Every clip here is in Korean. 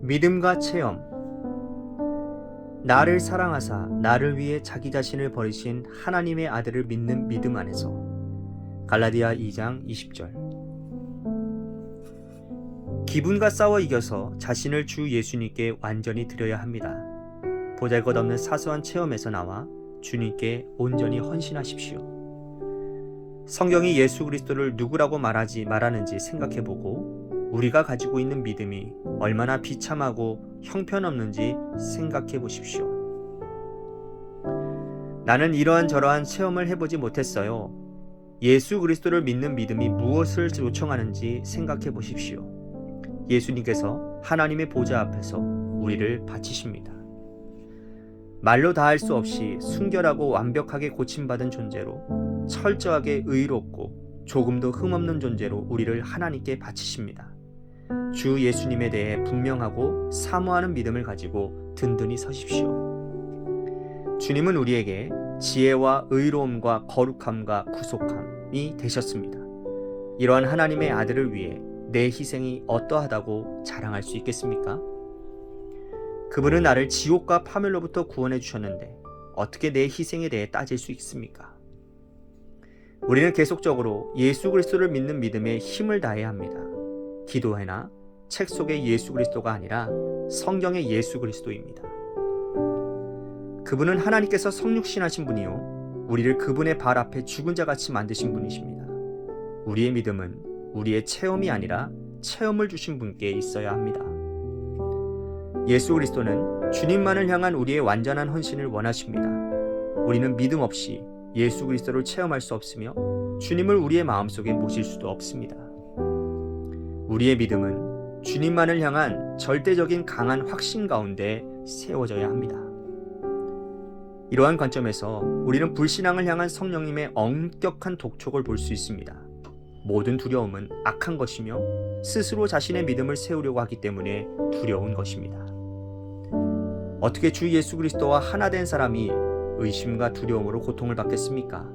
믿음과 체험. 나를 사랑하사 나를 위해 자기 자신을 버리신 하나님의 아들을 믿는 믿음 안에서. 갈라디아 2장 20절. 기분과 싸워 이겨서 자신을 주 예수님께 완전히 드려야 합니다. 보잘것없는 사소한 체험에서 나와 주님께 온전히 헌신하십시오. 성경이 예수 그리스도를 누구라고 말하는지 생각해보고 우리가 가지고 있는 믿음이 얼마나 비참하고 형편없는지 생각해 보십시오. 나는 이러한저러한 체험을 해보지 못했어요. 예수 그리스도를 믿는 믿음이 무엇을 요청하는지 생각해 보십시오. 예수님께서 하나님의 보좌 앞에서 우리를 바치십니다. 말로 다할 수 없이 순결하고 완벽하게 고침받은 존재로, 철저하게 의롭고 조금도 흠없는 존재로 우리를 하나님께 바치십니다. 주 예수님에 대해 분명하고 사모하는 믿음을 가지고 든든히 서십시오. 주님은 우리에게 지혜와 의로움과 거룩함과 구속함이 되셨습니다. 이러한 하나님의 아들을 위해 내 희생이 어떠하다고 자랑할 수 있겠습니까? 그분은 나를 지옥과 파멸로부터 구원해 주셨는데 어떻게 내 희생에 대해 따질 수 있습니까? 우리는 계속적으로 예수 그리스도를 믿는 믿음에 힘을 다해야 합니다. 기도회나 책 속의 예수 그리스도가 아니라 성경의 예수 그리스도입니다. 그분은 하나님께서 성육신하신 분이요, 우리를 그분의 발 앞에 죽은 자같이 만드신 분이십니다. 우리의 믿음은 우리의 체험이 아니라 체험을 주신 분께 있어야 합니다. 예수 그리스도는 주님만을 향한 우리의 완전한 헌신을 원하십니다. 우리는 믿음 없이 예수 그리스도를 체험할 수 없으며 주님을 우리의 마음속에 모실 수도 없습니다. 우리의 믿음은 주님만을 향한 절대적인 강한 확신 가운데 세워져야 합니다. 이러한 관점에서 우리는 불신앙을 향한 성령님의 엄격한 독촉을 볼 수 있습니다. 모든 두려움은 악한 것이며 스스로 자신의 믿음을 세우려고 하기 때문에 두려운 것입니다. 어떻게 주 예수 그리스도와 하나 된 사람이 의심과 두려움으로 고통을 받겠습니까?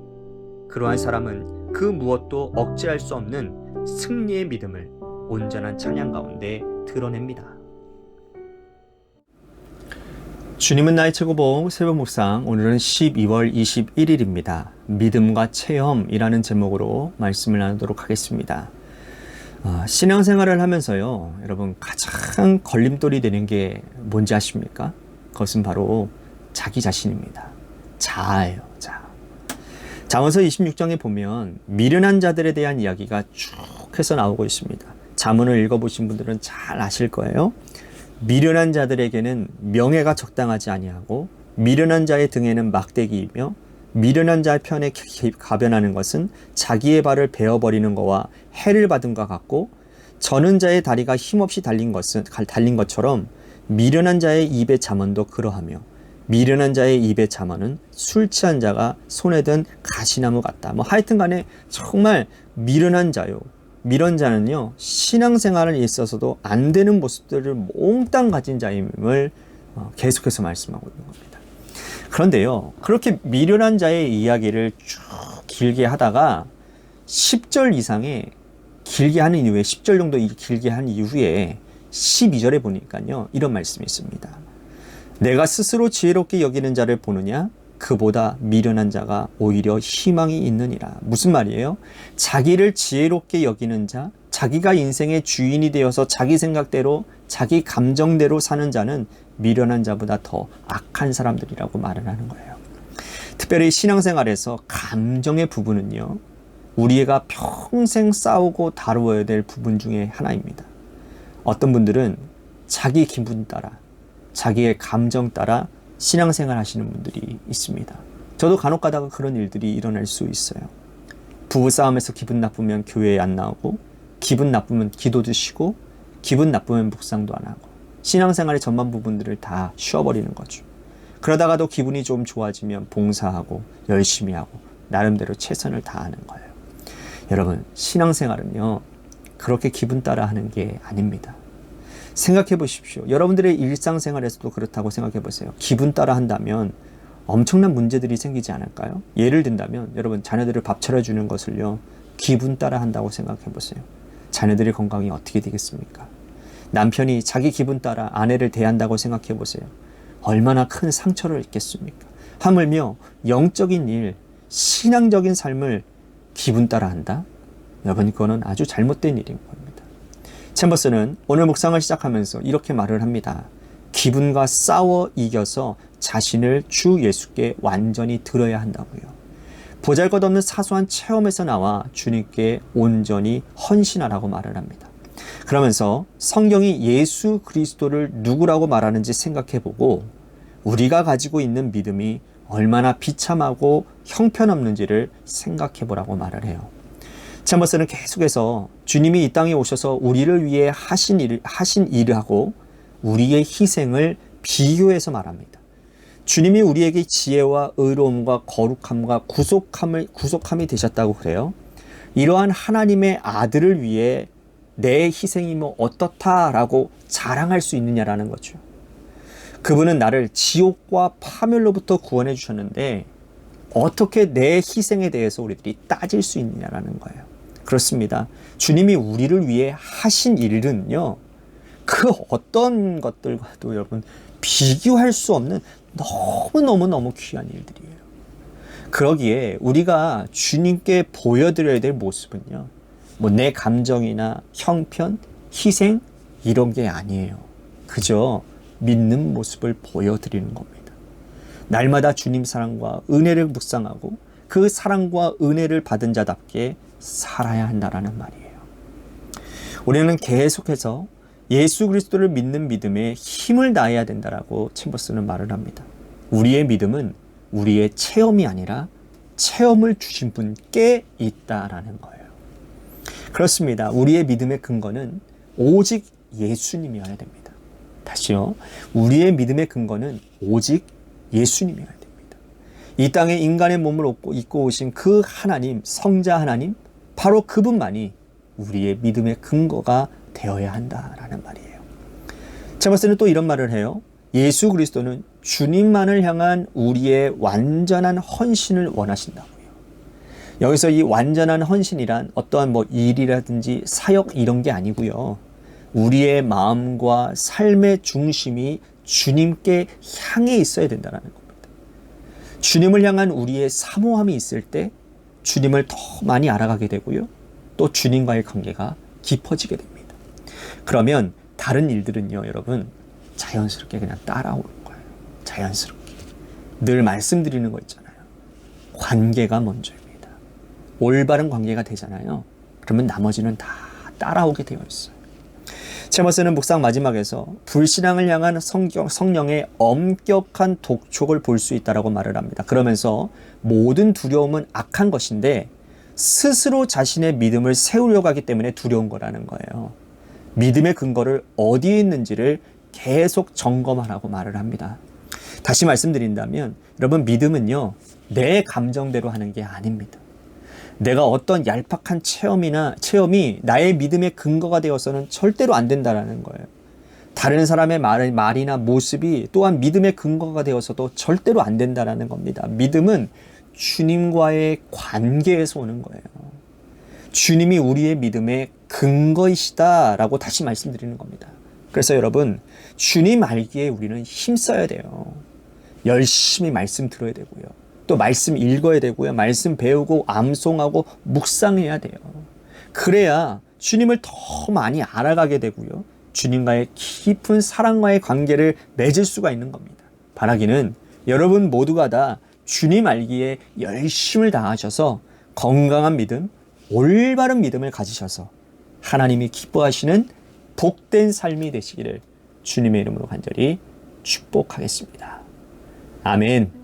그러한 사람은 그 무엇도 억제할 수 없는 승리의 믿음을 온전한 찬양 가운데 드러냅니다. 주님은 나의 최고봉 새벽 묵상, 오늘은 12월 21일입니다. 믿음과 체험이라는 제목으로 말씀을 나누도록 하겠습니다. 신앙생활을 하면서요, 여러분 가장 걸림돌이 되는 게 뭔지 아십니까? 그것은 바로 자기 자신입니다. 자아예요. 자아. 잠언서 26장에 보면 미련한 자들에 대한 이야기가 쭉 해서 나오고 있습니다. 잠언을 읽어보신 분들은 잘 아실 거예요. 미련한 자들에게는 명예가 적당하지 아니하고 미련한 자의 등에는 막대기이며 미련한 자의 편에 가변하는 것은 자기의 발을 베어버리는 것과 해를 받은 것 같고, 저는 자의 다리가 힘없이 달린 것처럼 미련한 자의 입의 잠언도 그러하며 미련한 자의 입의 잠언은 술 취한 자가 손에 든 가시나무 같다. 하여튼 간에 정말 미련한 자요. 이런 자는요, 신앙생활에 있어서도 안 되는 모습들을 몽땅 가진 자임을 계속해서 말씀하고 있는 겁니다. 그런데요, 그렇게 미련한 자의 이야기를 쭉 길게 하다가 10절 이상의 길게 하는 이후에 10절 정도 길게 한 이후에 12절에 보니까요, 이런 말씀이 있습니다. 내가 스스로 지혜롭게 여기는 자를 보느냐? 그보다 미련한 자가 오히려 희망이 있느니라. 무슨 말이에요? 자기를 지혜롭게 여기는 자, 자기가 인생의 주인이 되어서 자기 생각대로, 자기 감정대로 사는 자는 미련한 자보다 더 악한 사람들이라고 말을 하는 거예요. 특별히 신앙생활에서 감정의 부분은요, 우리가 평생 싸우고 다루어야 될 부분 중에 하나입니다. 어떤 분들은 자기 기분 따라, 자기의 감정 따라 신앙생활 하시는 분들이 있습니다. 저도 간혹 가다가 그런 일들이 일어날 수 있어요. 부부싸움에서 기분 나쁘면 교회에 안 나오고, 기분 나쁘면 기도도 쉬고, 기분 나쁘면 묵상도 안 하고, 신앙생활의 전반 부분들을 다 쉬어버리는 거죠. 그러다가도 기분이 좀 좋아지면 봉사하고 열심히 하고 나름대로 최선을 다하는 거예요. 여러분, 신앙생활은요, 그렇게 기분 따라 하는 게 아닙니다. 생각해 보십시오. 여러분들의 일상생활에서도 그렇다고 생각해 보세요. 기분 따라 한다면 엄청난 문제들이 생기지 않을까요? 예를 든다면 여러분, 자녀들을 밥 차려주는 것을요, 기분 따라 한다고 생각해 보세요. 자녀들의 건강이 어떻게 되겠습니까? 남편이 자기 기분 따라 아내를 대한다고 생각해 보세요. 얼마나 큰 상처를 입겠습니까? 하물며 영적인 일, 신앙적인 삶을 기분 따라 한다? 여러분, 그거는 아주 잘못된 일인 겁니다. 챔버스는 오늘 묵상을 시작하면서 이렇게 말을 합니다. 기분과 싸워 이겨서 자신을 주 예수께 완전히 드려야 한다고요. 보잘것없는 사소한 체험에서 나와 주님께 온전히 헌신하라고 말을 합니다. 그러면서 성경이 예수 그리스도를 누구라고 말하는지 생각해보고 우리가 가지고 있는 믿음이 얼마나 비참하고 형편없는지를 생각해보라고 말을 해요. 챔버스는 계속해서 주님이 이 땅에 오셔서 우리를 위해 하신 일하고 우리의 희생을 비교해서 말합니다. 주님이 우리에게 지혜와 의로움과 거룩함과 구속함이 되셨다고 그래요. 이러한 하나님의 아들을 위해 내 희생이 뭐 어떻다라고 자랑할 수 있느냐라는 거죠. 그분은 나를 지옥과 파멸로부터 구원해 주셨는데 어떻게 내 희생에 대해서 우리들이 따질 수 있느냐라는 거예요. 그렇습니다. 주님이 우리를 위해 하신 일은요, 그 어떤 것들과도 여러분 비교할 수 없는 너무너무 귀한 일들이에요. 그러기에 우리가 주님께 보여드려야 될 모습은요, 뭐 내 감정이나 형편, 희생 이런 게 아니에요. 그저 믿는 모습을 보여드리는 겁니다. 날마다 주님 사랑과 은혜를 묵상하고 그 사랑과 은혜를 받은 자답게 살아야 한다라는 말이에요. 우리는 계속해서 예수 그리스도를 믿는 믿음에 힘을 다해야 된다라고 챔버스는 말을 합니다. 우리의 믿음은 우리의 체험이 아니라 체험을 주신 분께 있다라는 거예요. 그렇습니다. 우리의 믿음의 근거는 오직 예수님이어야 됩니다. 다시요. 우리의 믿음의 근거는 오직 예수님이어야 됩니다. 이 땅에 인간의 몸을 입고 오신 그 하나님, 성자 하나님, 바로 그분만이 우리의 믿음의 근거가 되어야 한다라는 말이에요. 챔버스는 또 이런 말을 해요. 예수 그리스도는 주님만을 향한 우리의 완전한 헌신을 원하신다고요. 여기서 이 완전한 헌신이란 어떠한 뭐 일이라든지 사역 이런 게 아니고요. 우리의 마음과 삶의 중심이 주님께 향해 있어야 된다는 겁니다. 주님을 향한 우리의 사모함이 있을 때 주님을 더 많이 알아가게 되고요. 또 주님과의 관계가 깊어지게 됩니다. 그러면 다른 일들은요, 여러분, 자연스럽게 그냥 따라오는 거예요. 자연스럽게. 늘 말씀드리는 거 있잖아요. 관계가 먼저입니다. 올바른 관계가 되잖아요. 그러면 나머지는 다 따라오게 되어 있어요. 챔버스는 묵상 마지막에서 불신앙을 향한 성령의 엄격한 독촉을 볼 수 있다라고 말을 합니다. 그러면서 모든 두려움은 악한 것인데 스스로 자신의 믿음을 세우려고 하기 때문에 두려운 거라는 거예요. 믿음의 근거를 어디에 있는지를 계속 점검하라고 말을 합니다. 다시 말씀드린다면 여러분, 믿음은요, 내 감정대로 하는 게 아닙니다. 내가 어떤 얄팍한 체험이 나의 믿음의 근거가 되어서는 절대로 안 된다는 거예요. 다른 사람의 말이나 모습이 또한 믿음의 근거가 되어서도 절대로 안 된다는 겁니다. 믿음은 주님과의 관계에서 오는 거예요. 주님이 우리의 믿음의 근거이시다라고 다시 말씀드리는 겁니다. 그래서 여러분, 주님 알기에 우리는 힘써야 돼요. 열심히 말씀 들어야 되고요. 또 말씀 읽어야 되고요. 말씀 배우고 암송하고 묵상해야 돼요. 그래야 주님을 더 많이 알아가게 되고요. 주님과의 깊은 사랑과의 관계를 맺을 수가 있는 겁니다. 바라기는 여러분 모두가 다 주님 알기에 열심을 다하셔서 건강한 믿음, 올바른 믿음을 가지셔서 하나님이 기뻐하시는 복된 삶이 되시기를 주님의 이름으로 간절히 축복하겠습니다. 아멘.